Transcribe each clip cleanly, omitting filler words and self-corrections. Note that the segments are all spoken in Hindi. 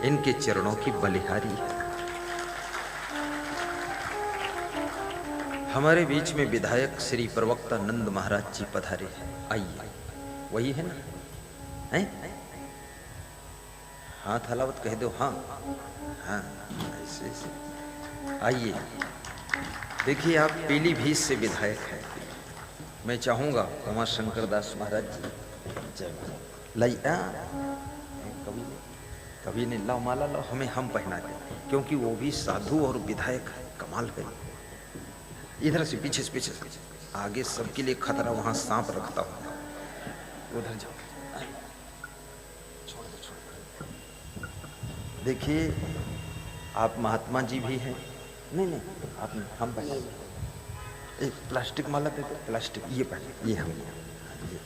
इनके चरणों की बलिहारी है। हमारे बीच में विधायक श्री प्रवक्ता नंद महाराज जी पधारे हैं। आइए, वही है ना? हैं? हाथ हलावत कह दो। हाँ हाँ, ऐसे ऐसे आइए। देखिए, आप पीलीभीत से विधायक हैं। मैं चाहूंगा उमा शंकर दास महाराज जी, जय लैया कभी नहीं, लाओ माला लाओ, हमें हम पहना दें, क्योंकि वो भी साधु और विधायक है। कमाल है। इधर से पीछे से, पीछे से आगे, सबके लिए खतरा, वहां सांप रखता हूं। उधर जाओ, छोड़ दो। देखिए, आप महात्मा जी भी हैं। नहीं नहीं, आप हम पहने। एक प्लास्टिक माला दे दो, प्लास्टिक, ये पहने, ये हम,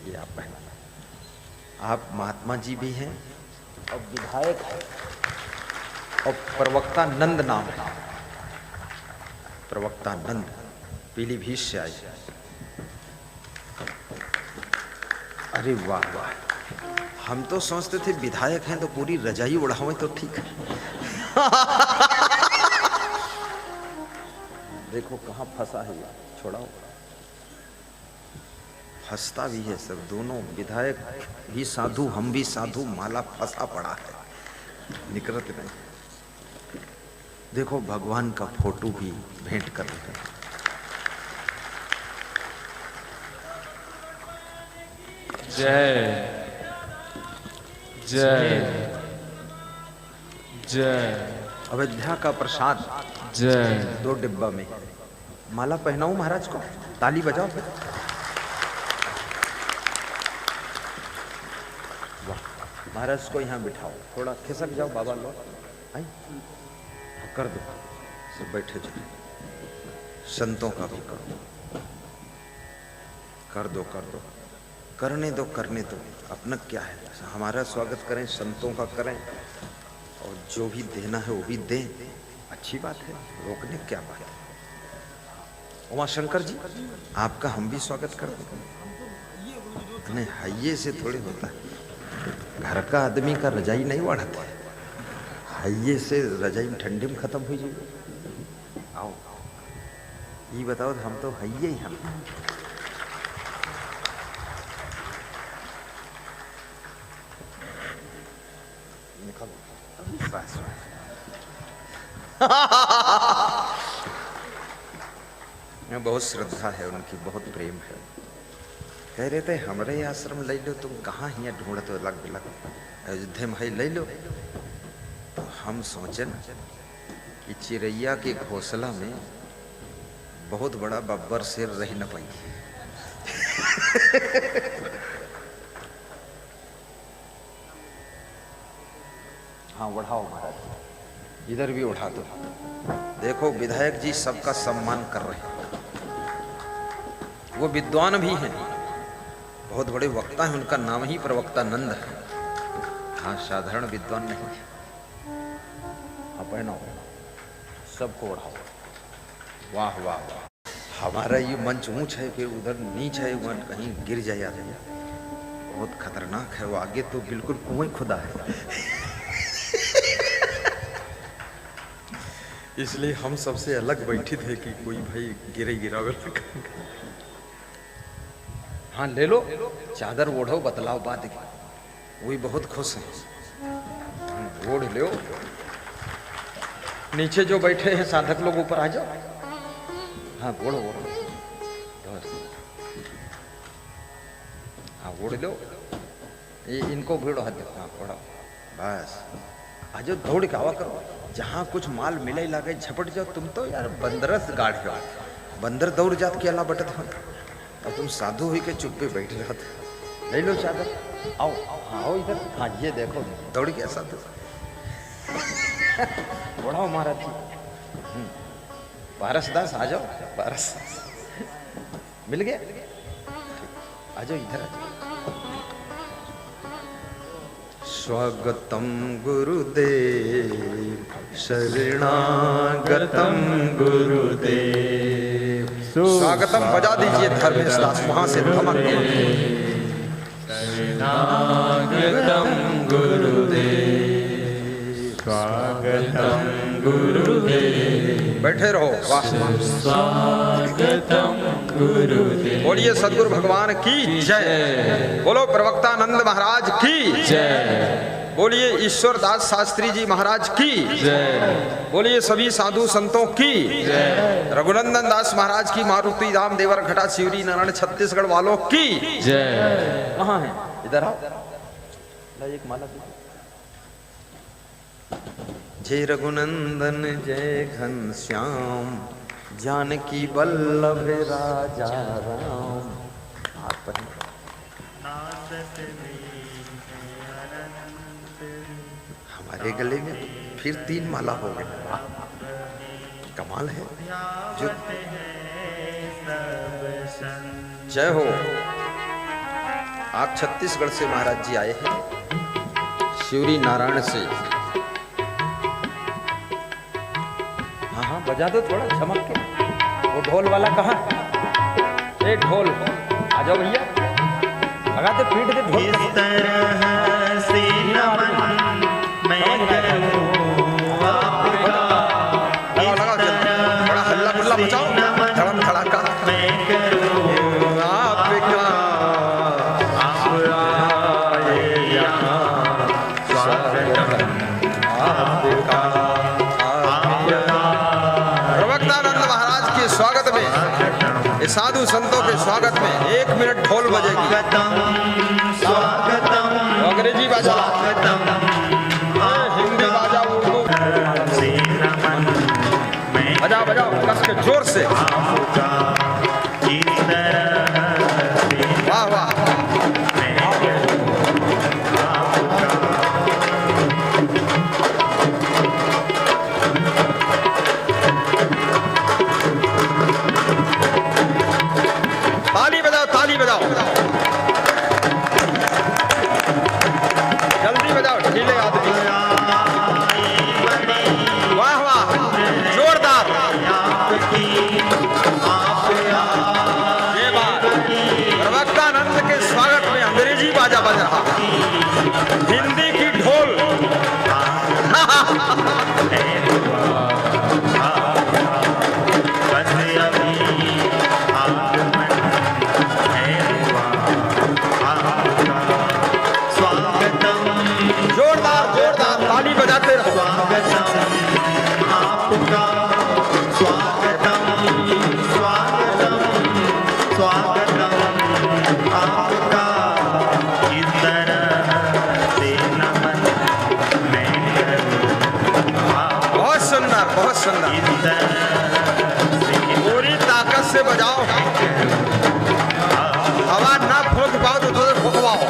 ये आप पहना। आप महात्मा जी भी हैं और विधायक है, और प्रवक्ता नंद नाम है। प्रवक्ता नंद पीलीभीत से आए। अरे वाह वाह, हम तो सोचते थे विधायक हैं तो पूरी रजाई उड़ावे तो ठीक है। देखो कहाँ फंसा है यार, छोड़ाओ। फंसता भी है सब, दोनों विधायक भी साधु, हम भी साधु, माला फंसा पड़ा है, निकलत नहीं। देखो भगवान का फोटो भी भेंट कर रहे हैं। जय जय जय। अयोध्या का प्रसाद जय। 2 डिब्बा में। माला पहनाऊं महाराज को? ताली बजाओ फिर। वाह, महाराज को यहाँ बिठाओ, थोड़ा खिसक जाओ बाबा लोग। आई कर दो, सब बैठे जाओ। संतों का भी करो, कर दो कर दो, करने दो करने दो। अपना क्या है, हमारा स्वागत करें, संतों का करें, और जो भी देना है वो भी दें। अच्छी बात है, रोकने क्या बात है। उमा शंकर जी, आपका हम भी स्वागत करते हैं। नहीं, हइये से थोड़े होता है, घर का आदमी का रजाई नहीं बढ़ाता है, हइये से रजाई ठंडी में खत्म हो जाएगी। आओ, ये बताओ, हम तो हइये ही हम। बस बहुत श्रद्धा है उनकी, बहुत प्रेम है। कह रहे थे हमारे आश्रम ले लो, तुम कहाँ यहाँ ढूंढत हो, लग लग अयोध्या में है, ले लो। तो हम सोचन कि चिड़ैया के घोंसला में बहुत बड़ा बब्बर शेर रह न पाई। हाँ, उठाओ महाराज, इधर भी उठा दो। देखो विधायक जी सबका सम्मान कर रहे हैं, वो विद्वान भी हैं, बहुत बड़े वक्ता हैं, उनका नाम ही प्रवक्ता नंद है। हाँ, साधारण विद्वान नहीं है। हाँ, पहनाओ, सबको उठाओ। वाह वाह वाह। हमारा ये मंच ऊंच है, फिर उधर नीच है, वहाँ कहीं गिर जाए, बहुत खतरनाक है वो। आगे तो बिल्कुल कुएं खुदा है। इसलिए हम सबसे अलग बैठे थे कि कोई भाई गिरे गिरावे। हाँ, ले लो, चादर ओढ़ो, बतलाओ बात। वही बहुत खुश हैं, ओढ़ लो। नीचे जो बैठे हैं साधक लोग ऊपर आ जाओ। हाँ, ओढ़ो ओढ़ो, हाँ ओढ़ लो। ये इनको भीड़ो हाथ दो। हाँ, ओढ़ो, बस आ जाओ, दौड़ के आवा करो। जहाँ कुछ माल मिले लागे झपट जाओ। तुम तो यार बंदरस गाढ़ हो, बंदर दौड़ जात के अला बटत हो, और तुम साधु हुई के चुप पे बैठ रहे थे। ले लो चादर, आओ। हाँ, आओ इधर। हाँ, ये देखो, दौड़ गया साधु। बढ़ाओ महाराज जी। पारस दास आ जाओ, पारस मिल गया, आ जाओ इधर, आ जाओ। स्वागतम गुरुदेव, शरणागतम गुरुदेव। स्वागतम बजा दीजिए धर्मेश दास, वहां से धमक। शरणागतम गुरुदेव, स्वागतम गुरुदेव। बैठे रहो। वाह, स्वागतम गुरुदेव। बोलिए सद्गुरु भगवान की जय। बोलो प्रवक्तानंद महाराज की जय। बोलिए ईश्वर दास शास्त्री जी महाराज की जय। बोलिए सभी साधु संतों की जय। रघुनंदन दास महाराज की, मारुति धाम देवर घटा शिवरी नारायण छत्तीसगढ़ वालों की जय। कहाँ है? इधर आओ, एक माला। जय रघुनंदन जय घनश्याम, जानकी वल्लभ राजा राम। हमारे गले में फिर 3 माला हो गई। कमाल है। जो जय हो। आप छत्तीसगढ़ से महाराज जी आए हैं, शिवरी नारायण से। हाँ हाँ, बजा दो थोड़ा चमक के। वो ढोल वाला कहाँ? एक ढोल आ जाओ भैया, लगाते पीट दे ढोल। इस तरह से नमन मैं करूं आपका, लगाओ जल्दी, बड़ा हल्ला गुल्ला मचाओ, धड़म धड़ाका मैं करूं आपका। आप आए यहाँ, स्वागतम आपका। प्रवक्तानंद महाराज के स्वागत में, ये साधु संतों के स्वागत में 1 मिनट ढोल बजेगी। स्वागतम अंग्रेजी बाजा, हिंदी बाजा, उर्दू बजाओ बजाओ कस के जोर से। वाह वाह। ताली बजाओ, ताली बजाओ, जल्दी बजाओ, ढीले आदमी। वाह वाह, जोरदार। ये बात प्रवक्तानंद के स्वागत में अंग्रेजी बाजा बज रहा, हिंदी की ढोल। जोरदार जोरदार ताली बजाते रहो। आपका स्वागतम, स्वागतम, स्वागतम आपका। इस तरह से नमन मैं करूं आपका। बहुत सुंदर, बहुत सुंदर। इस तरह से पूरी ताकत से बजाओ, हवा ना फूंक पाओ तो थोड़ा फुकवाओ।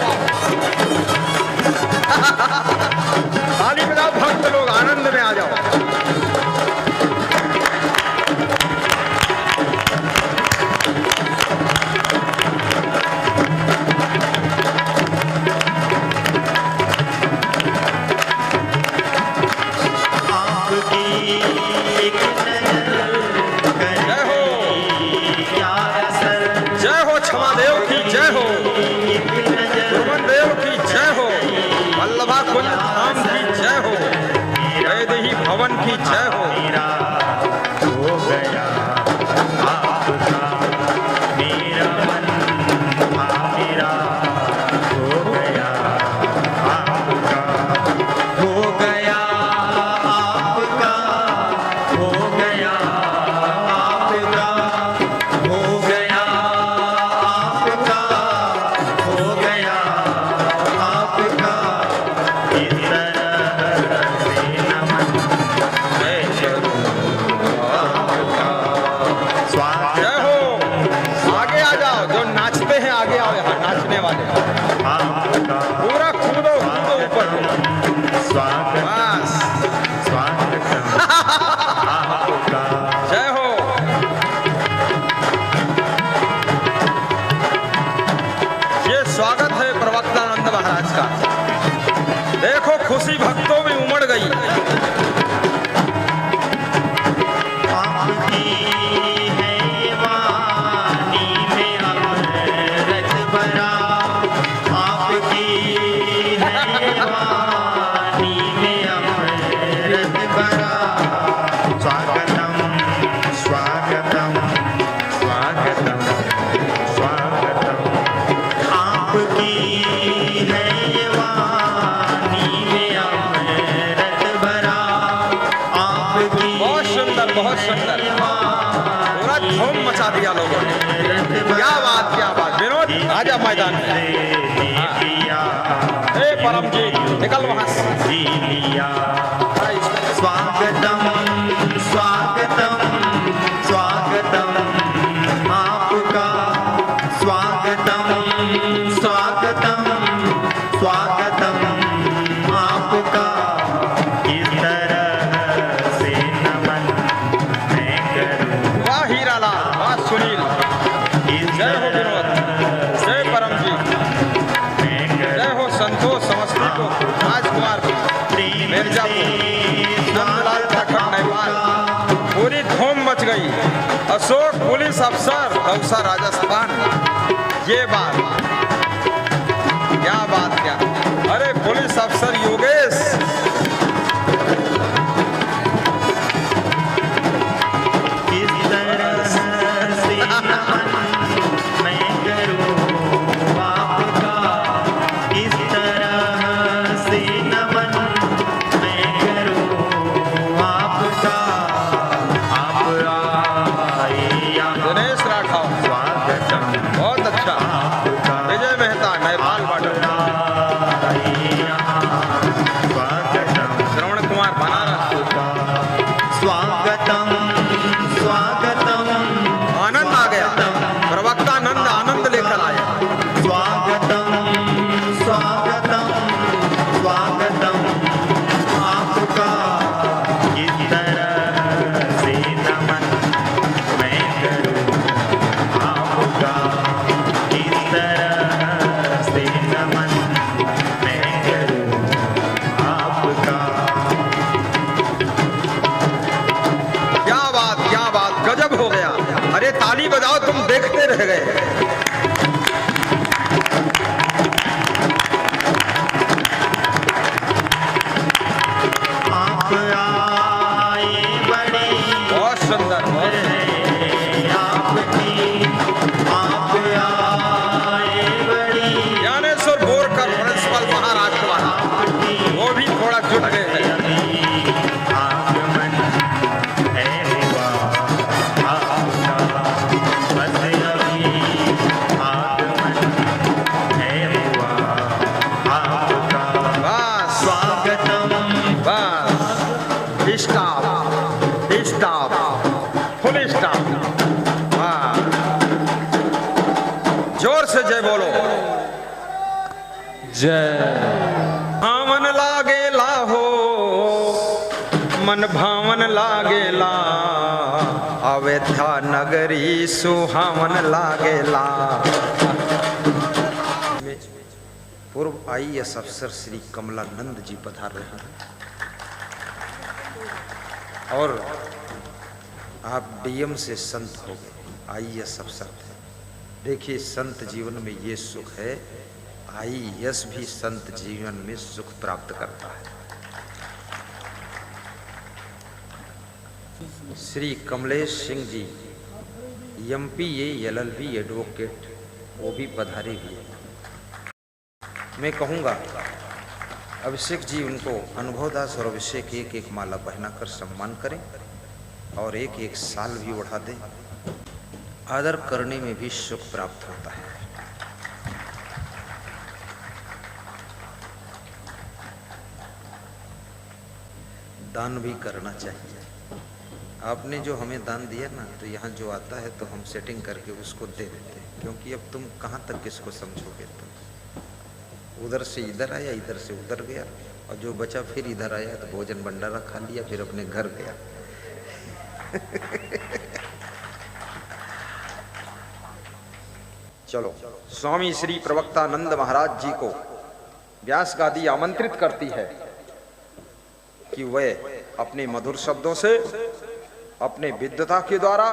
ताली बजाओ, भक्त लोग आनंद में आ जाओ। आपकी एक नजर जय हो, क्या असर, जय हो क्षमा देव की जय हो, एक नजर गुरुमन देव की जय हो, वल्लभा कुंज धाम की जय हो, वैदेही भवन की जय हो। मेरा हो गया आपका, मेरा मन मेरा हो गया आपका, हो गया आपका, हो गया आपका, हो गया आपका, हो गया आपका। इस तरह से नमन मैं करूं भरा स्वागतम स्वागतम स्वागतम स्वागतम आपकी है ये वाणी में अमृत भरा आपकी बहुत सुंदर पूरा धूम मचा दिया लोगों ने। क्या बात विनोद आजा मैदान में। हे परम जी निकल वहां से। स्वागतम स्वागतम स्वागतम आपका स्वागतम स्वागतम स्वागतम आपका इस तरह से नमन मैं करूं। वाह हीरालाल वाह सुनील जय हो विनोद जय परम जी जय हो संतोष समस्तीपुर राजकुमार मिर्जापुर नंदलाल ठाकुर नेपाल पूरी धूम मच गई। अशोक पुलिस अफसर दौसा राजस्थान। ये बात क्या अरे पुलिस अफसर योगेश इस तरह से नमन मैं करूं आपका इस तरह से नमन मैं करूं आपका आप आए यहाँ दिनेश राठौर स्वागतम बहुत अच्छा। आपका विजय मेहता नेपाल बॉर्डर स्वागतम श्रवण कुमार बनारस स्वागतम स्वागतम आनंद आ गया। प्रवक्ता नंद आनंद लेकर आया। स्वागतम स्वागतम स्वागतम आपका इस तरह से नमन मैं करूं आपका इस तरह से नमन मैं करूं आपका क्या बात गजब हो गया। अरे ताली बजाओ तुम देखते रह गए। आप आए बड़े बहुत सुंदर आपकी आप आए बड़ी ज्ञानेश्वर बोरकर प्रिंसिपल महाराष्ट्र वाला वो भी थोड़ा जुट गए हैं। आगमन है हुआ आपका बस अभी आगमन है हुआ आपका बस स्वागतम स्टॉप फुल स्टॉप। हाँ जोर से जय बोलो। जय भावन लागेला हो मन भावन लागेला अयोध्या नगरी सुहावन लागेला। पूर्व IAS अफसर श्री कमलानंद जी पधार रहे हैं और आप DM से संत हो गए IAS अफसर थे। देखिए संत जीवन में ये सुख है। IAS भी संत जीवन में सुख प्राप्त करता है। Shri Kamlesh Singh ji MPA LLB advocate वो भी पधारे हुए हैं। मैं कहूँगा अभिषेक जी उनको अनुभवदास और अभिषेक एक माला पहनाकर सम्मान करें और एक साल भी उठा दें। आदर करने में भी सुख प्राप्त होता है। दान भी करना चाहिए। आपने जो हमें दान दिया ना तो यहाँ जो आता है तो हम सेटिंग करके उसको दे देते हैं, क्योंकि अब तुम कहाँ तक किसको समझोगे। तुम उधर से इधर आया इधर से उधर गया और जो बचा फिर इधर आया तो भोजन भंडारा खा लिया फिर अपने घर गया। चलो स्वामी श्री प्रवक्तानंद महाराज जी को व्यास गादी आमंत्रित करती है कि वे अपने मधुर शब्दों से अपने विद्वता के द्वारा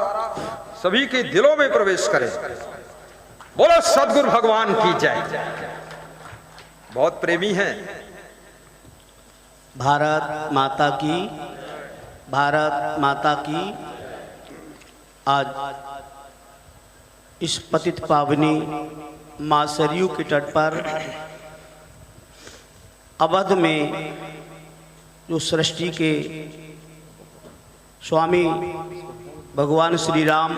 सभी के दिलों में प्रवेश करें। बोलो सद्गुरु भगवान की जय। बहुत प्रेमी हैं। भारत माता की भारत माता की। आज इस पतित पावनी मां सरयू के तट पर अवध में जो सृष्टि के स्वामी भगवान श्री राम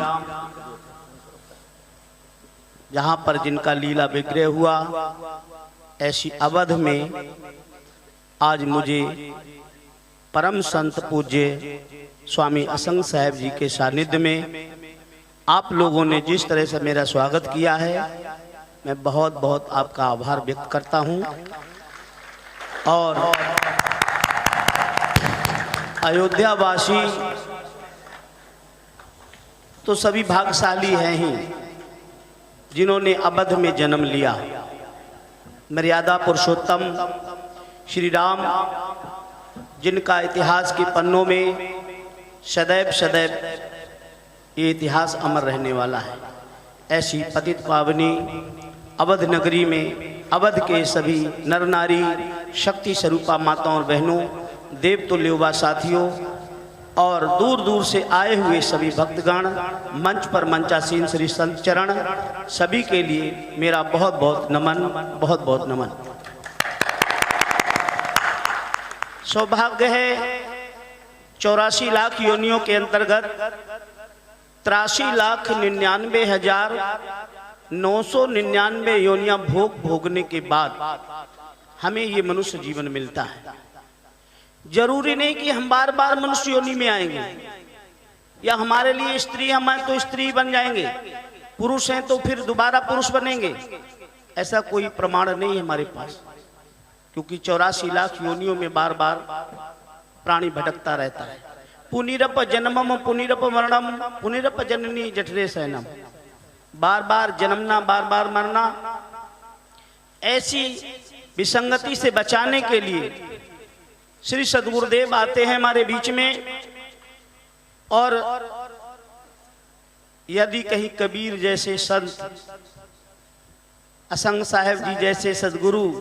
जहाँ पर जिनका लीला विग्रह हुआ, ऐसी अवध में आज मुझे परम संत पूज्य स्वामी असंग साहेब जी के सानिध्य में आप लोगों ने जिस तरह से मेरा स्वागत किया है, मैं बहुत बहुत आपका आभार व्यक्त करता हूं। और अयोध्या वासी तो सभी भाग्यशाली हैं ही जिन्होंने अवध में जन्म लिया। मर्यादा पुरुषोत्तम श्री राम जिनका इतिहास के पन्नों में सदैव सदैव ये इतिहास अमर रहने वाला है, ऐसी पतित पावनी अवध नगरी में अवध के सभी नर नारी, शक्ति स्वरूपा माताओं और बहनों, देवतुल्य युवा साथियों और दूर दूर से आए हुए सभी भक्तगण, मंच पर मंचासीन श्री संत चरण, सभी के लिए मेरा बहुत बहुत नमन, बहुत बहुत नमन। सौभाग्य है 84 लाख योनियों के अंतर्गत 83,99,999 योनियां भोगने के बाद हमें ये मनुष्य जीवन मिलता है। जरूरी नहीं कि हम बार बार मनुष्य योनि में आएंगे, या हमारे लिए स्त्री हम तो स्त्री बन जाएंगे, पुरुष हैं तो फिर दोबारा पुरुष बनेंगे, ऐसा कोई प्रमाण नहीं है हमारे पास। क्योंकि 84 लाख योनियों में बार बार प्राणी भटकता रहता है। पुनिरप जन्मम पुनिरप मरणम पुनिरप जननी जठरे शयनम, बार बार जन्मना बार बार मरना। ऐसी विसंगति से बचाने के लिए श्री सद्गुरुदेव आते हैं हमारे बीच में। और यदि कहीं कबीर जैसे संत, असंग साहेब जी जैसे सद्गुरु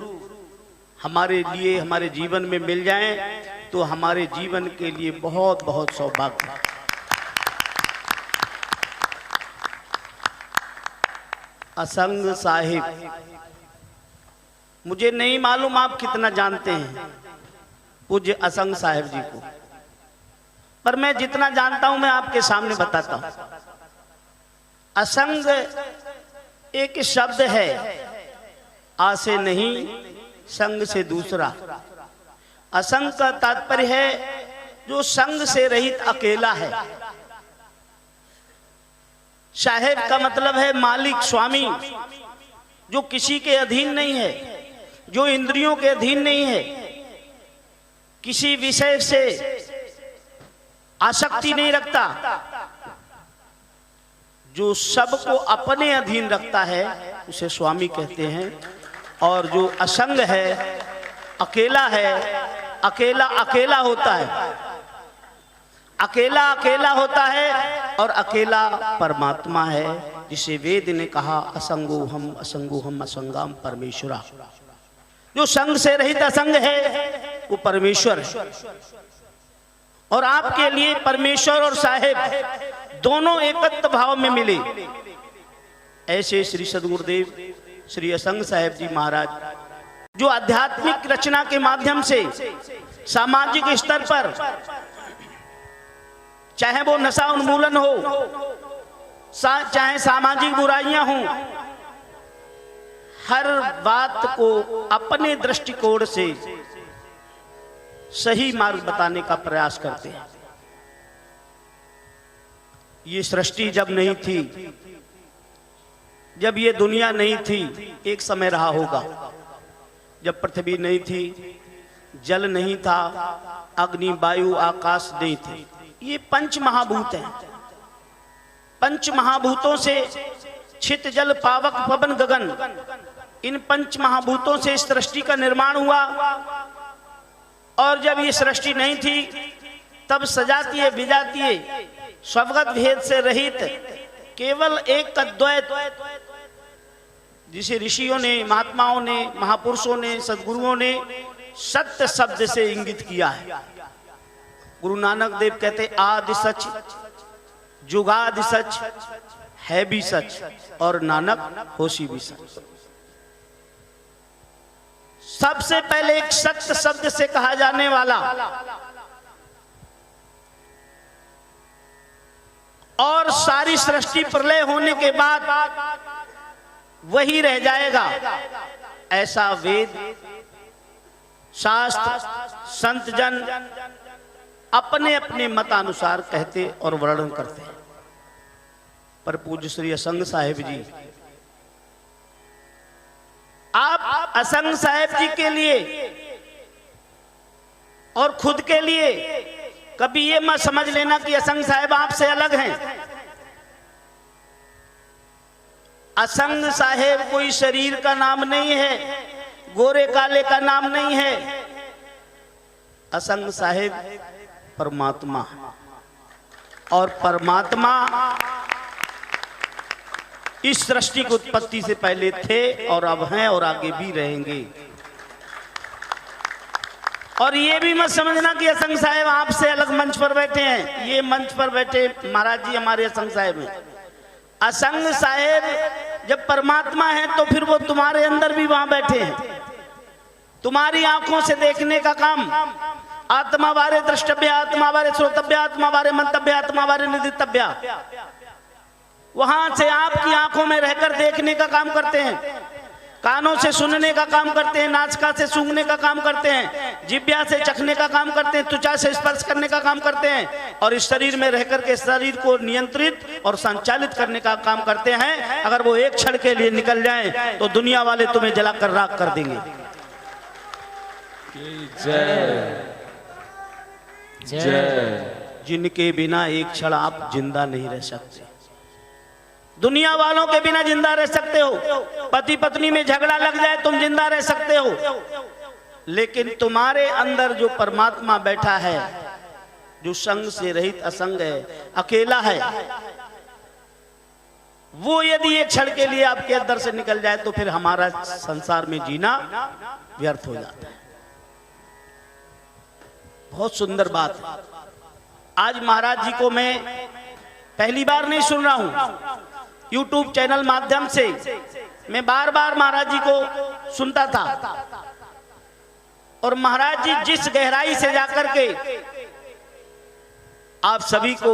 हमारे लिए हमारे जीवन में मिल जाएं तो हमारे जीवन के लिए बहुत बहुत सौभाग्य। असंग साहिब, मुझे नहीं मालूम आप कितना जानते हैं पूज्य असंग साहिब जी को, पर मैं जितना जानता हूं मैं आपके सामने बताता हूं। असंग एक शब्द है, आ से नहीं, संग से दूसरा। असंग का तात्पर्य है जो संग से रहित अकेला है। साहेब का मतलब है मालिक, स्वामी, जो किसी के अधीन नहीं है, जो इंद्रियों के अधीन नहीं है, किसी विषय से आसक्ति नहीं रखता, जो सबको अपने अधीन रखता है उसे स्वामी कहते हैं। और जो असंग है, अकेला है, अकेला अकेला होता है, अकेला अकेला होता है और अकेला परमात्मा है, जिसे वेद ने कहा असंगो हम असंगाम परमेश्वरा। जो संग से रहित असंग है वो परमेश्वर है। और आपके लिए परमेश्वर और साहेब दोनों एकत्व भाव में मिले, ऐसे श्री सद्गुरुदेव श्री असंग साहेब जी महाराज, जो आध्यात्मिक रचना के माध्यम से सामाजिक स्तर पर, चाहे वो नशा उन्मूलन हो, चाहे सामाजिक बुराइयां हों, हर बात को अपने दृष्टिकोण से सही मार्ग बताने का प्रयास करते हैं। ये सृष्टि जब नहीं थी, जब ये दुनिया नहीं थी, एक समय रहा होगा जब पृथ्वी नहीं थी, जल नहीं था, अग्नि वायु आकाश नहीं थे। ये पंच महाभूत हैं। पंच महाभूतों से छित जल पावक पवन गगन, इन पंच महाभूतों से इस सृष्टि का निर्माण हुआ। और जब ये सृष्टि नहीं थी तब सजातीय विजातीय स्वगत भेद से रहित केवल एक अद्वैत, जिसे ऋषियों ने, महात्माओं ने, महापुरुषों ने, सद्गुरुओं ने सत्य शब्द से इंगित किया है। गुरु नानक देव कहते आदि सच, जुगादि सच, है भी सच और नानक होशी भी सच। सबसे पहले एक सत्य शब्द से कहा जाने वाला और सारी सृष्टि प्रलय होने के बाद वही रह जाएगा, ऐसा वेद शास्त्र संत जन अपने अपने मतानुसार कहते और वर्णन करते हैं। पर पूज्य श्री असंग साहेब जी, आप असंग साहेब जी के लिए और खुद के लिए कभी ये मत समझ लेना कि असंग साहेब आपसे अलग हैं। असंग साहेब कोई शरीर का नाम नहीं है, गोरे काले का नाम नहीं है। असंग साहेब परमात्मा, और परमात्मा इस सृष्टि की उत्पत्ति से पहले थे और अब हैं और आगे भी रहेंगे। और ये भी मत समझना कि असंग साहेब आपसे अलग मंच पर बैठे हैं। ये मंच पर बैठे महाराज जी हमारे असंग साहेब हैं। असंग साहेब जब परमात्मा है तो फिर वो तुम्हारे अंदर भी वहां बैठे हैं। तुम्हारी आंखों से देखने का काम, आत्मा वारे द्रष्टव्य, आत्मा वारे श्रोतव्य, आत्मा वारे मंतव्य, आत्मा वारे निदितव्य, वहां से आपकी आंखों में रहकर देखने का काम करते हैं, कानों से सुनने का काम करते हैं, नासिका से सूंघने का काम करते हैं, जिह्वा से चखने का काम करते हैं, त्वचा से स्पर्श करने का काम करते हैं, और इस शरीर में रहकर के शरीर को नियंत्रित और संचालित करने का काम करते हैं। अगर वो एक क्षण के लिए निकल जाएं तो दुनिया वाले तुम्हें जलाकर राख कर देंगे। जय जय। जिनके बिना एक क्षण आप जिंदा नहीं रह सकते। दुनिया वालों के बिना जिंदा रह सकते हो, पति पत्नी में झगड़ा लग जाए तुम जिंदा रह सकते हो, लेकिन तुम्हारे अंदर जो परमात्मा बैठा है, जो संग से रहित असंग है, अकेला है, वो यदि एक क्षण के लिए आपके अंदर से निकल जाए तो फिर हमारा संसार में जीना व्यर्थ हो जाता है। बहुत सुंदर बात है। आज महाराज जी को मैं पहली बार नहीं सुन रहा हूं, YouTube चैनल माध्यम से मैं बार बार महाराज जी को सुनता था, और महाराज जी जिस गहराई से जाकर के आप सभी को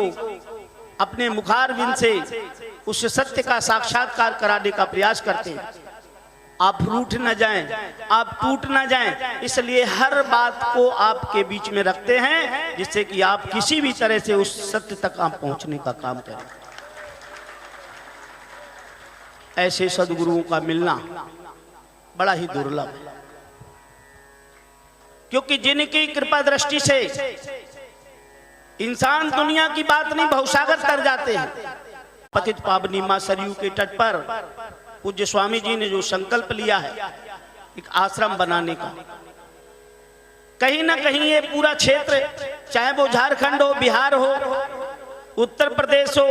अपने मुखारविंद से उस सत्य का साक्षात्कार कराने का प्रयास करते हैं। आप रूठ न जाएं, आप टूट न जाएं, इसलिए हर बात को आपके बीच में रखते हैं, जिससे कि आप किसी भी तरह से उस सत्य तक आप पहुंचने का काम करें। ऐसे सदगुरुओं का मिलना बड़ा ही दुर्लभ है, क्योंकि जिनकी कृपा दृष्टि से इंसान दुनिया की बात नहीं भवसागर तर जाते हैं। पतित पावनी मां सरयू के तट पर पूज्य स्वामी जी ने जो संकल्प लिया है एक आश्रम बनाने का, कहीं ना कहीं ये पूरा क्षेत्र, चाहे वो झारखंड हो, बिहार हो, उत्तर प्रदेश हो,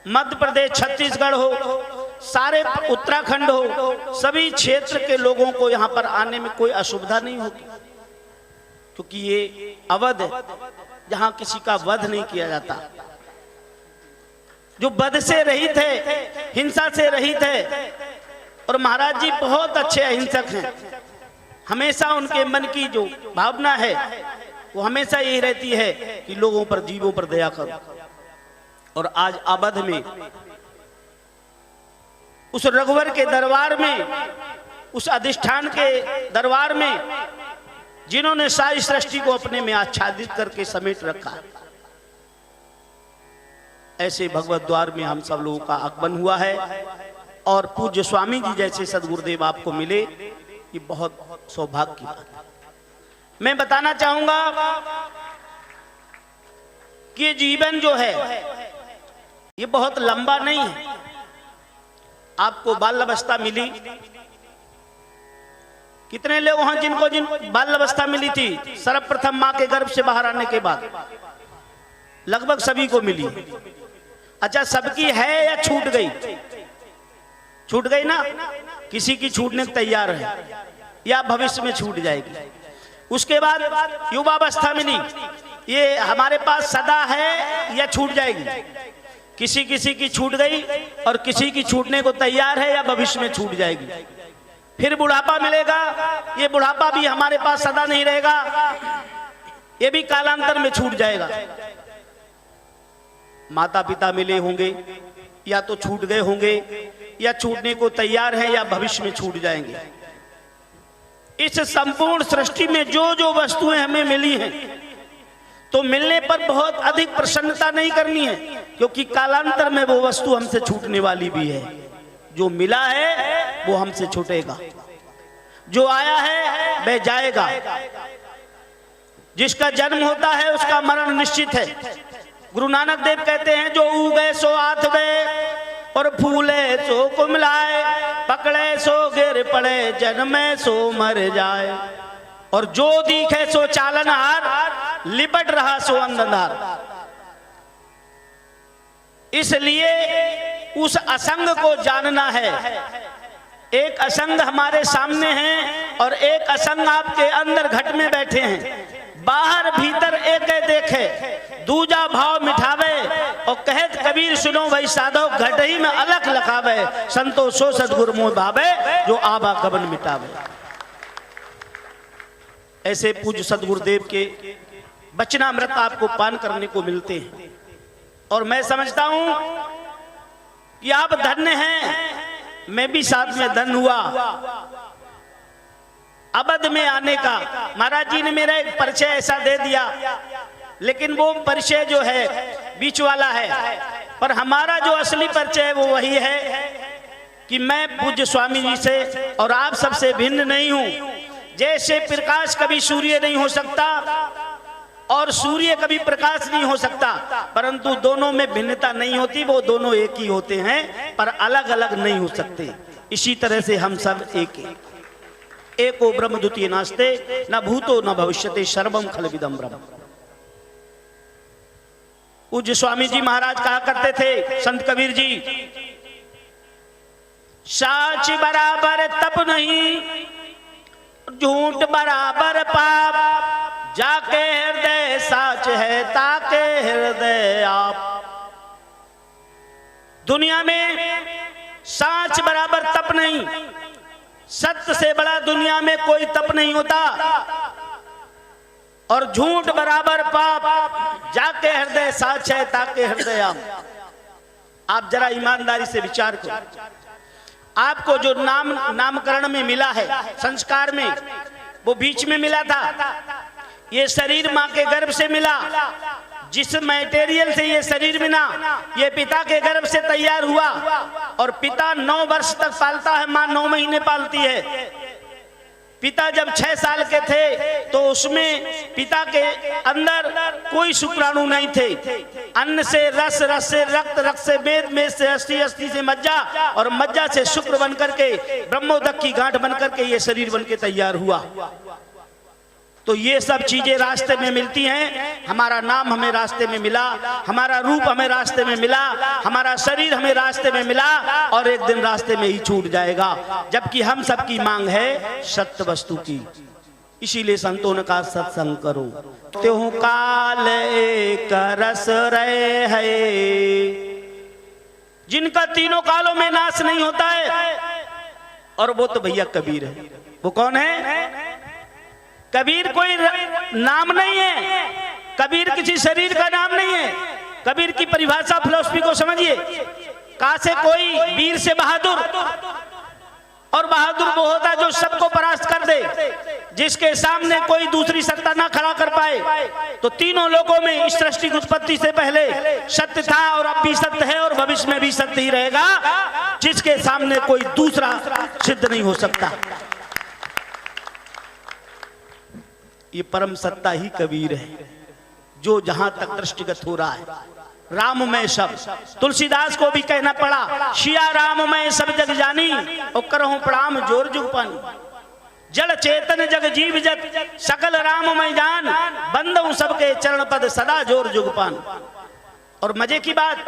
मध्य प्रदेश, छत्तीसगढ़ हो, सारे उत्तराखंड हो, सभी क्षेत्र के लोगों को यहाँ पर आने में कोई असुविधा नहीं होगी, क्योंकि ये अवध है जहाँ किसी का वध नहीं किया जाता, जो वध से रहित है, हिंसा से रहित है। और महाराज जी बहुत अच्छे अहिंसक हैं। हमेशा उनके मन की जो भावना है वो हमेशा यही रहती है कि लोगों पर, जीवों पर दया करो। और आज अवध में उस रघुवर के दरबार में, उस अधिष्ठान के दरबार में, जिन्होंने सारी सृष्टि को अपने में आच्छादित करके समेट रखा, ऐसे भगवत द्वार में हम सब लोगों का आगमन हुआ है। और पूज्य स्वामी जी जैसे सदगुरुदेव आपको मिले, ये बहुत सौभाग्य की बात है। मैं बताना चाहूंगा कि ये जीवन जो है ये बहुत लंबा नहीं है। आपको बाल अवस्था मिली, कितने लोग हैं जिनको बाल अवस्था मिली थी सर्वप्रथम मां के गर्भ से बाहर आने के बाद? लगभग सभी को मिली। अच्छा, सबकी है या छूट गई? छूट गई ना, किसी की छूटने को तैयार है या भविष्य में छूट जाएगी। उसके बाद युवावस्था मिली, ये हमारे पास सदा है या छूट जाएगी। किसी किसी की छूट गई और किसी की छूटने को तैयार है या भविष्य में छूट जाएगी। फिर बुढ़ापा मिलेगा, ये बुढ़ापा भी हमारे पास सदा नहीं रहेगा, ये भी कालांतर में छूट जाएगा। माता पिता मिले होंगे या तो छूट गए होंगे या छूटने को तैयार है या भविष्य में छूट जाएंगे। इस संपूर्ण सृष्टि में जो जो वस्तुएं हमें मिली हैं, तो मिलने पर बहुत अधिक प्रसन्नता नहीं करनी है, क्योंकि कालांतर में वो वस्तु हमसे छूटने वाली भी है। जो मिला है वो हमसे छूटेगा, जो आया है वह जाएगा। जिसका जन्म होता है उसका मरण निश्चित है। गुरु नानक देव कहते हैं, जो उगे सो आठवे और फूले सो कुमलाए, पकड़े सो गिर पड़े, जन्मे सो मर जाए। और जो दिखे सो चालनहार, लिपट रहा सो अंधकार। इसलिए उस असंग को जानना है। एक असंग हमारे सामने है और एक असंग आपके अंदर घट में बैठे हैं। बाहर भीतर एक देखे, दूजा भाव मिठावे, और कहत कबीर सुनो भाई साधो, घट ही में अलख लखावे, संतो सो सदगुरु मोह भावे, जो आभा गबन मिटावे। ऐसे पूज्य सदगुरुदेव के वचनामृत आपको पान करने को मिलते हैं। और मैं समझता हूं कि आप धन्य हैं, मैं भी साथ में धन्य हुआ अवध में आने का। महाराज जी ने मेरा एक परिचय ऐसा दे दिया, लेकिन वो परिचय जो है बीच वाला है, पर हमारा जो असली परिचय है वो वही है कि मैं पूज्य स्वामी जी से और आप सबसे भिन्न नहीं हूं। जैसे प्रकाश कभी सूर्य नहीं हो सकता और सूर्य कभी प्रकाश नहीं हो सकता, परंतु दोनों में भिन्नता नहीं होती, वो दोनों एक ही होते हैं, पर अलग अलग नहीं हो सकते। इसी तरह से हम सब एक हैं। एको ब्रह्म द्वितीय नास्ते, न भूतो न भविष्यते, सर्वम खलविदं ब्रह्म। पूज्य स्वामी जी महाराज कहा करते थे, संत कबीर जी, साच बराबर तप नहीं, झूठ बराबर पाप, जाके हृदय साच है, ताके हृदय आप। दुनिया में साच बराबर तप नहीं, सत्य से बड़ा दुनिया में कोई तप नहीं होता, और झूठ बराबर पाप, जाके हृदय साच है, ताके हृदय आप। आप जरा ईमानदारी से विचार करो, आपको जो नामकरण में मिला है, संस्कार में, वो बीच में मिला था। ये शरीर माँ के गर्भ से मिला, जिस मटेरियल से ये शरीर बना, ये पिता के गर्भ से तैयार हुआ, और पिता 9 वर्ष तक पालता है, माँ 9 महीने पालती है। पिता जब 6 साल के थे तो उसमें पिता के अंदर कोई शुक्राणु नहीं थे। अन्न से रस, रस से रक्त, रक्त से मेद, मेद से अस्थि, अस्थि से मज्जा, और मज्जा से शुक्र बन करके ब्रह्मोदक की गांठ बन करके ये शरीर बन के तैयार हुआ। तो ये सब चीजें रास्ते में मिलती हैं। हमारा नाम हमें रास्ते में मिला, हमारा रूप हमें रास्ते में मिला, हमारा शरीर हमें रास्ते में मिला, और एक दिन रास्ते में ही छूट जाएगा। जबकि हम सबकी मांग है सत्य वस्तु की। इसीलिए संतों ने कहा, सत्संग करो त्यों काल एक रस रहे है, जिनका तीनों कालों में नाश नहीं होता है। और वो तो भैया कबीर है। वो कौन है? कबीर कोई नाम नहीं है, कबीर किसी शरीर का नाम नहीं है। कबीर की परिभाषा फिलॉसफी को समझिए। का से कोई वीर से बहादुर, और बहादुर वो होता है जो सबको परास्त कर दे, जिसके सामने कोई दूसरी सत्ता ना खड़ा कर पाए। तो तीनों लोगों में इस सृष्टि की उत्पत्ति से पहले सत्य था, और अब भी सत्य है, और भविष्य में भी सत्य ही रहेगा, जिसके सामने कोई दूसरा सिद्ध नहीं हो सकता। ये परम सत्ता ही कबीर है, जो जहां तक दृष्टिगत हो रहा है। राम में सब, तुलसीदास को भी कहना पड़ा, शिया राम में सब जग जानी, और करहूं प्रणाम जोर जुग पानी। जड़ चेतन जग जीव जत, सकल राम में जान, बंदों सबके चरण पद सदा जोर जुग पान। और मजे की बात,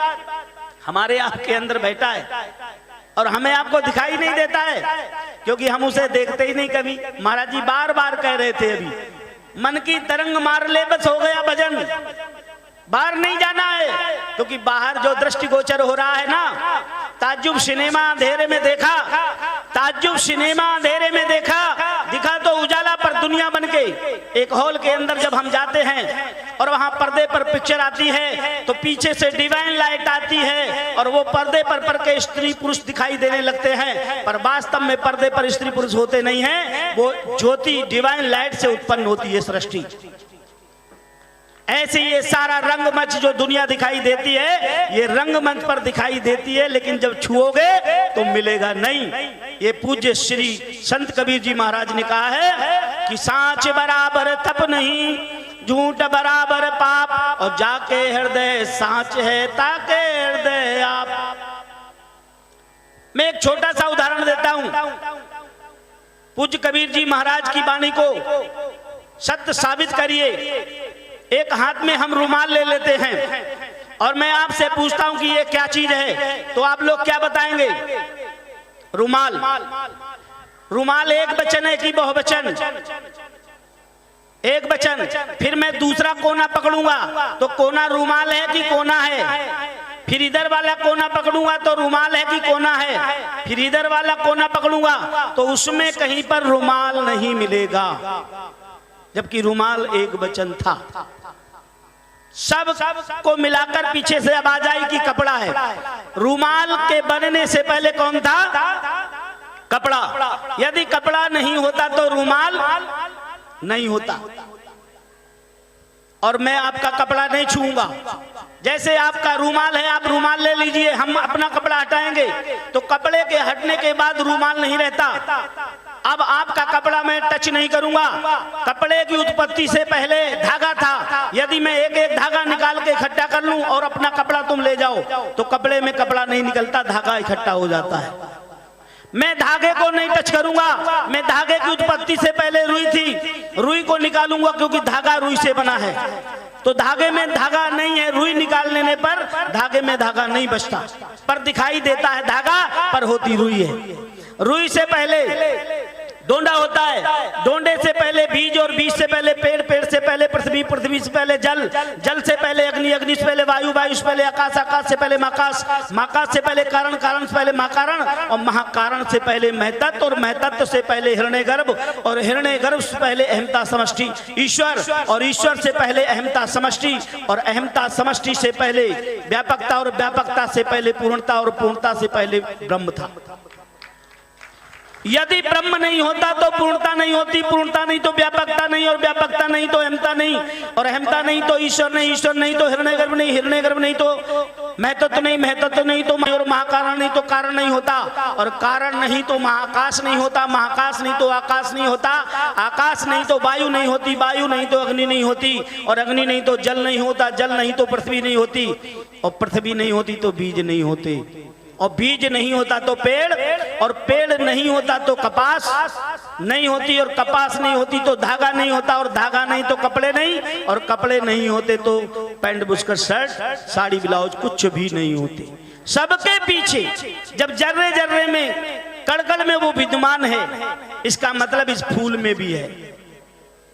हमारे आपके अंदर बैठा है और हमें आपको दिखाई नहीं देता है, क्योंकि हम उसे देखते ही नहीं कभी। महाराज जी बार बार कह रहे थे अभी मन की तरंग मार ले बस हो गया भजन, बाहर नहीं जाना है, क्योंकि बाहर जो दृष्टिगोचर हो रहा है ना, ताज्जुब सिनेमा अंधेरे में देखा, ताज्जुब सिनेमा अंधेरे में देखा, दिखा तो उजाला पर दुनिया बन के। एक हॉल के अंदर जब हम जाते हैं और वहां पर्दे पर पिक्चर आती है तो पीछे से डिवाइन लाइट आती है और वो पर्दे पर के स्त्री पुरुष दिखाई देने लगते हैं, पर वास्तव में पर्दे पर स्त्री पुरुष होते नहीं हैं, वो ज्योति डिवाइन लाइट से उत्पन्न होती है सृष्टि। ऐसे ये सारा रंगमंच जो दुनिया दिखाई देती है, ये रंगमंच पर दिखाई देती है, लेकिन जब छुओगे तो मिलेगा नहीं। ये पूज्य श्री संत कबीर जी महाराज ने कहा है कि सांच बराबर तप नहीं, झूठ बराबर पाप, और जाके हृदय सांच है ताके हृदय आप। मैं एक छोटा सा उदाहरण देता हूं। पूज्य कबीर जी महाराज की वाणी को सत्य साबित करिए। एक हाथ में हम रुमाल ले लेते हैं और मैं आपसे पूछता हूं कि ये क्या चीज है, तो आप लोग क्या बताएंगे? रुमाल। रुमाल एक वचन है कि बहुवचन? एक वचन। फिर मैं दूसरा कोना पकड़ूंगा तो कोना रुमाल है कि कोना है? फिर इधर वाला कोना पकड़ूंगा तो रुमाल है कि कोना है? फिर इधर वाला कोना पकड़ूंगा तो उसमें कहीं पर रुमाल नहीं मिलेगा, जबकि रुमाल एक वचन था। सब को मिलाकर पीछे से आवाज आई कि कपड़ा है। रुमाल के बनने से पहले कौन था? कपड़ा। यदि कपड़ा नहीं होता तो रुमाल नहीं होता। और मैं आपका कपड़ा नहीं छूऊंगा। जैसे आपका रुमाल है, आप रुमाल ले लीजिए, हम अपना कपड़ा हटाएंगे तो कपड़े के हटने के बाद रुमाल नहीं रहता। अब आपका कपड़ा मैं टच नहीं करूंगा। कपड़े की उत्पत्ति से पहले धागा था। यदि मैं एक एक धागा निकाल के इकट्ठा कर लूं और अपना कपड़ा तुम ले जाओ तो कपड़े में कपड़ा नहीं निकलता, धागा इकट्ठा हो जाता है। मैं धागे को नहीं टच करूंगा। मैं धागे की उत्पत्ति से पहले रुई थी, रुई को निकालूंगा क्योंकि धागा रुई से बना है। तो धागे में धागा नहीं है, रुई निकाल लेने पर धागे में धागा नहीं बचता, पर दिखाई देता है धागा, पर होती रुई है। रुई से पहले डोंडा होता है, डोंडे से पहले बीज, और बीज से पहले पेड़, पेड़ से पहले पृथ्वी, पृथ्वी से पहले जल, जल से पहले अग्नि, अग्नि से पहले वायु, वायु से पहले आकाश, आकाश से पहले महाकाश, महाकाश से पहले कारण, कारण से पहले महाकारण, और महाकारण से पहले महतत्व, और महतत्व से पहले हिरण्यगर्भ, और हिरण्यगर्भ से पहले अहमता समष्टि ईश्वर, और ईश्वर से पहले अहमता समष्टि, और अहमता समष्टि से पहले व्यापकता, और व्यापकता से पहले पूर्णता, और पूर्णता से पहले ब्रह्म था। यदि ब्रह्म नहीं होता तो पूर्णता नहीं होती, पूर्णता नहीं तो व्यापकता नहीं, और व्यापकता नहीं तो अहमता नहीं, और अहमता नहीं तो ईश्वर नहीं, ईश्वर नहीं तो हिरण्यगर्भ नहीं, हिरण्यगर्भ नहीं तो महतत्व नहीं, महतत्व नहीं तो और महाकारण नहीं तो कारण नहीं होता, और कारण नहीं तो महाकाश नहीं होता, महाकाश नहीं तो आकाश नहीं होता, आकाश नहीं तो वायु नहीं होती, वायु नहीं तो अग्नि नहीं होती, और अग्नि नहीं तो जल नहीं होता, जल नहीं तो पृथ्वी नहीं होती, और पृथ्वी नहीं होती तो बीज नहीं होते, और बीज नहीं होता तो पेड़, और पेड़ नहीं होता तो कपास नहीं होती, और कपास नहीं होती तो धागा नहीं होता, और धागा नहीं तो कपड़े नहीं, और कपड़े नहीं होते तो पैंट बुस्कर शर्ट साड़ी ब्लाउज कुछ भी नहीं होते। सबके पीछे जब जर्रे जर्रे में कड़कड़ में वो विद्यमान है, इसका मतलब इस फूल में भी है।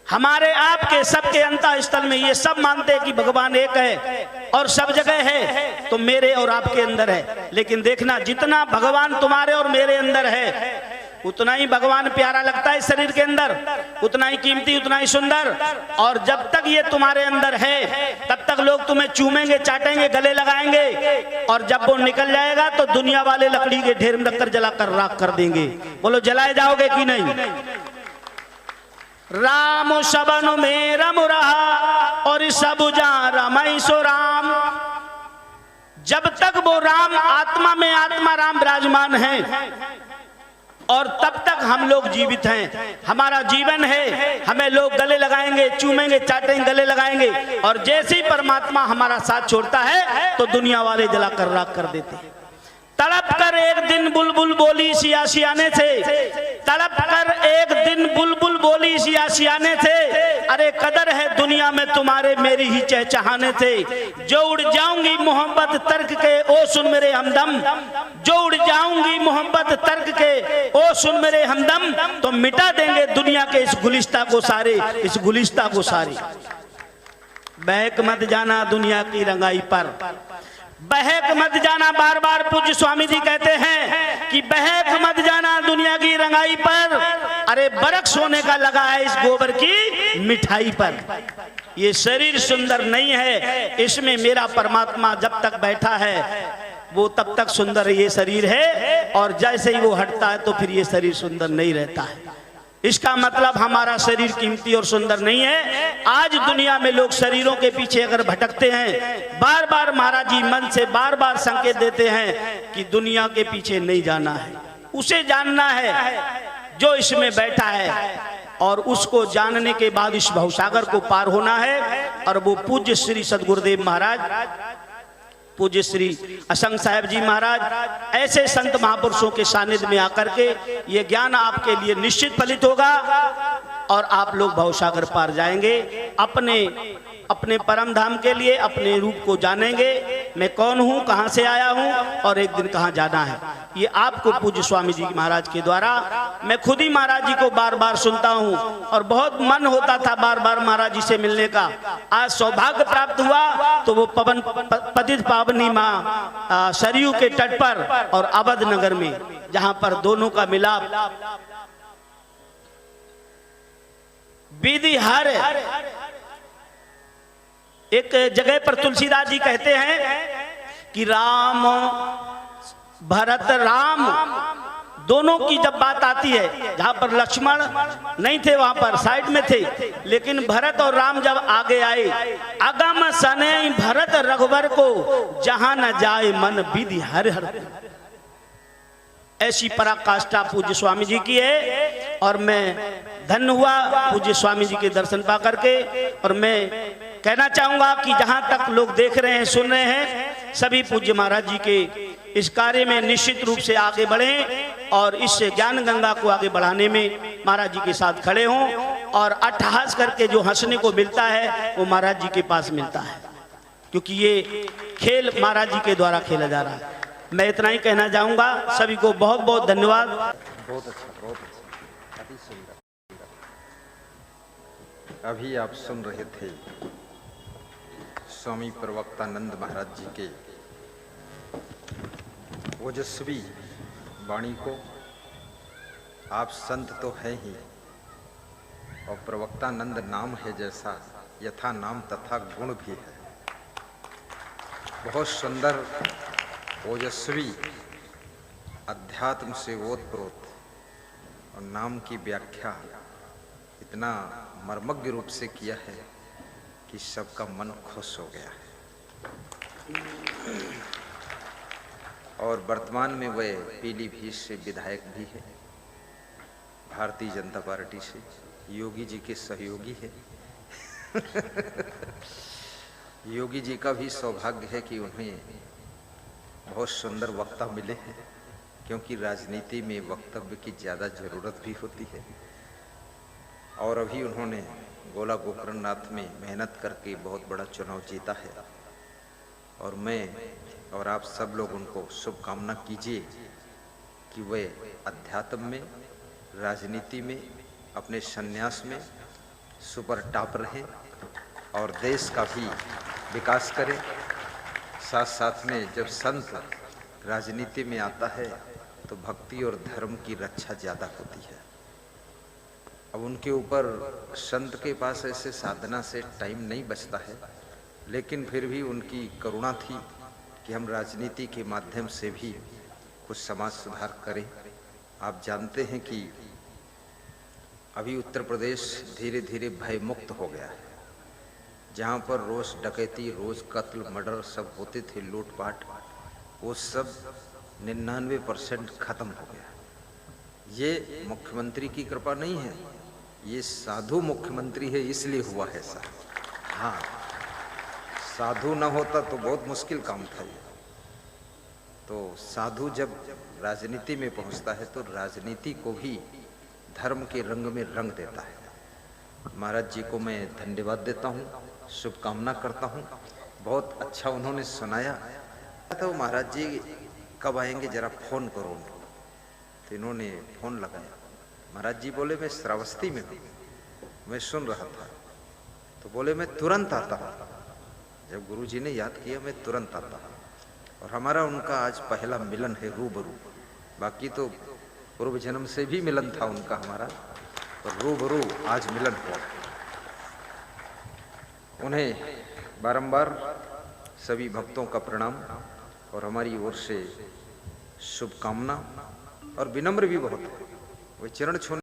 हमारे आपके सबके अंतः स्थल में ये सब मानते हैं कि भगवान एक है और सब जगह है, तो मेरे और आपके अंदर है। लेकिन देखना, जितना भगवान तुम्हारे और मेरे अंदर है उतना ही भगवान प्यारा लगता है शरीर के अंदर, उतना ही कीमती, उतना ही सुंदर। और जब तक ये तुम्हारे अंदर है तब तक लोग तुम्हें चूमेंगे, चाटेंगे, गले लगाएंगे, और जब वो निकल जाएगा तो दुनिया वाले लकड़ी के ढेर में रखकर जलाकर राख कर देंगे। बोलो जलाए जाओगे कि नहीं? राम सबन में रम रहा और सब जा रमई सो राम। जब तक वो राम आत्मा में आत्मा राम विराजमान है और तब तक हम लोग जीवित हैं, हमारा जीवन है। हमें लोग गले लगाएंगे, चूमेंगे, चाटेंगे, गले लगाएंगे, और जैसे ही परमात्मा हमारा साथ छोड़ता है तो दुनिया वाले जलाकर राख कर देते हैं। तड़प कर एक दिन बुलबुल बोली सी आशियाने से, तड़प कर एक दिन बुलबुल बोली सी आशियाने से, अरे कदर है दुनिया में तुम्हारे मेरी ही चहचहाने से। जो उड़ जाऊंगी मोहब्बत तर्क के ओ सुन मेरे हमदम, जो उड़ जाऊंगी मोहब्बत तर्क के ओ सुन मेरे हमदम, तो मिटा देंगे दुनिया के इस गुलिस्ता को सारे, इस गुलिस्ता को सारे। बहक मत जाना दुनिया की रंगाई पर, बहक मत जाना, बार बार पूज्य स्वामी जी कहते हैं कि बहक मत जाना दुनिया की रंगाई पर, अरे बरक सोने का लगा है इस गोबर की मिठाई पर। ये शरीर सुंदर नहीं है, इसमें मेरा परमात्मा जब तक बैठा है वो तब तक सुंदर ये शरीर है, और जैसे ही वो हटता है तो फिर ये शरीर सुंदर नहीं रहता है। इसका मतलब हमारा शरीर कीमती और सुंदर नहीं है। आज दुनिया में लोग शरीरों के पीछे अगर भटकते हैं, बार बार महाराज जी मन से बार बार संकेत देते हैं कि दुनिया के पीछे नहीं जाना है, उसे जानना है जो इसमें बैठा है, और उसको जानने के बाद इस भवसागर को पार होना है। और वो पूज्य श्री सदगुरुदेव महाराज, पूज्य श्री असंग साहेब जी महाराज, ऐसे संत महापुरुषों के सानिध्य में आकर के ये ज्ञान आपके लिए निश्चित फलित होगा और आप लोग भवसागर पार जाएंगे। अपने अपने परम धाम के लिए अपने रूप को जानेंगे, मैं कौन हूँ, कहाँ से आया हूँ और एक दिन कहाँ जाना है। ये आपको पूज्य स्वामी जी महाराज के द्वारा, मैं खुद ही महाराज जी को बार बार सुनता हूँ और बहुत मन होता था बार बार महाराज जी से मिलने का। आज सौभाग्य प्राप्त हुआ तो वो पवन पतित पावनी माँ सरयू के तट पर और अवध नगर में, जहाँ पर दोनों का मिलाप विधि हर। एक जगह पर तुलसीदास जी कहते हैं कि राम भरत राम दोनों की जब बात आती है, जहां पर लक्ष्मण नहीं थे वहां पर साइड में थे, लेकिन भरत और राम जब आगे आए, अगम सने भरत रघुवर को जहां न जाए मन विधि हर हर। ऐसी पराकाष्ठा पूज्य स्वामी जी की है और मैं धन्य हुआ पूज्य स्वामी जी के दर्शन पा करके। और मैं कहना चाहूंगा कि जहां तक लोग देख रहे हैं, सुन रहे हैं, सभी पूज्य महाराज जी के इस कार्य में निश्चित रूप से आगे बढ़ें और इस ज्ञान गंगा को आगे बढ़ाने में महाराज जी के साथ खड़े हों। और अट्ठहास करके जो हंसने को मिलता है वो महाराज जी के पास मिलता है, क्योंकि ये खेल महाराज जी के द्वारा खेला जा रहा है। मैं इतना ही कहना चाहूंगा। सभी को बहुत बहुत धन्यवाद। बहुत अच्छा, बहुत अच्छा, अति सुंदर। अभी आप सुन रहे थे स्वामी प्रवक्तानंद महाराज जी के ओजस्वी वाणी को। आप संत तो हैं ही, और प्रवक्तानंद नाम है जैसा, यथा नाम तथा गुण भी है। बहुत सुंदर ओजस्वी, अध्यात्म से ओतप्रोत, और नाम की व्याख्या इतना मर्मज्ञ रूप से किया है कि सबका मन खुश हो गया है। और वर्तमान में वह पीलीभीत से विधायक भी है, भारतीय जनता पार्टी से, योगी जी के सहयोगी है। योगी जी का भी सौभाग्य है कि उन्हें बहुत सुंदर वक्ता मिले हैं, क्योंकि राजनीति में वक्तव्य की ज़्यादा ज़रूरत भी होती है। और अभी उन्होंने गोला गोकर्णनाथ में मेहनत करके बहुत बड़ा चुनाव जीता है। और मैं और आप सब लोग उनको शुभकामना कीजिए कि वे अध्यात्म में, राजनीति में, अपने संन्यास में सुपर टॉप रहें और देश का भी विकास करें। साथ साथ में जब संत राजनीति में आता है तो भक्ति और धर्म की रक्षा ज़्यादा होती है। अब उनके ऊपर संत के पास ऐसे साधना से टाइम नहीं बचता है, लेकिन फिर भी उनकी करुणा थी कि हम राजनीति के माध्यम से भी कुछ समाज सुधार करें। आप जानते हैं कि अभी उत्तर प्रदेश धीरे धीरे भय मुक्त हो गया है। जहाँ पर रोज़ डकैती, रोज़ कत्ल, मर्डर सब होते थे, लूटपाट, वो सब 99% खत्म हो गया। ये मुख्यमंत्री की कृपा नहीं है, ये साधु मुख्यमंत्री है, इसलिए हुआ है ऐसा। हाँ, साधु ना होता तो बहुत मुश्किल काम था ये। तो साधु जब राजनीति में पहुंचता है तो राजनीति को भी धर्म के रंग में रंग देता है। महाराज जी को मैं धन्यवाद देता हूँ, शुभकामना करता हूँ। बहुत अच्छा उन्होंने सुनाया। तो महाराज जी कब आएंगे, जरा फोन करो उनको। तो इन्होंने फोन लगाया। महाराज जी बोले मैं श्रावस्ती में हूँ, मैं सुन रहा था। तो बोले मैं तुरंत आता हूँ। जब गुरु जी ने याद किया मैं तुरंत आता हूँ। और हमारा उनका आज पहला मिलन है रूबरू। बाकी तो पूर्व जन्म से भी मिलन था उनका हमारा, और रूबरू आज मिलन हुआ। उन्हें बारंबार सभी भक्तों का प्रणाम और हमारी ओर से शुभकामना, और विनम्र भी बहुत है। वे चरण छूने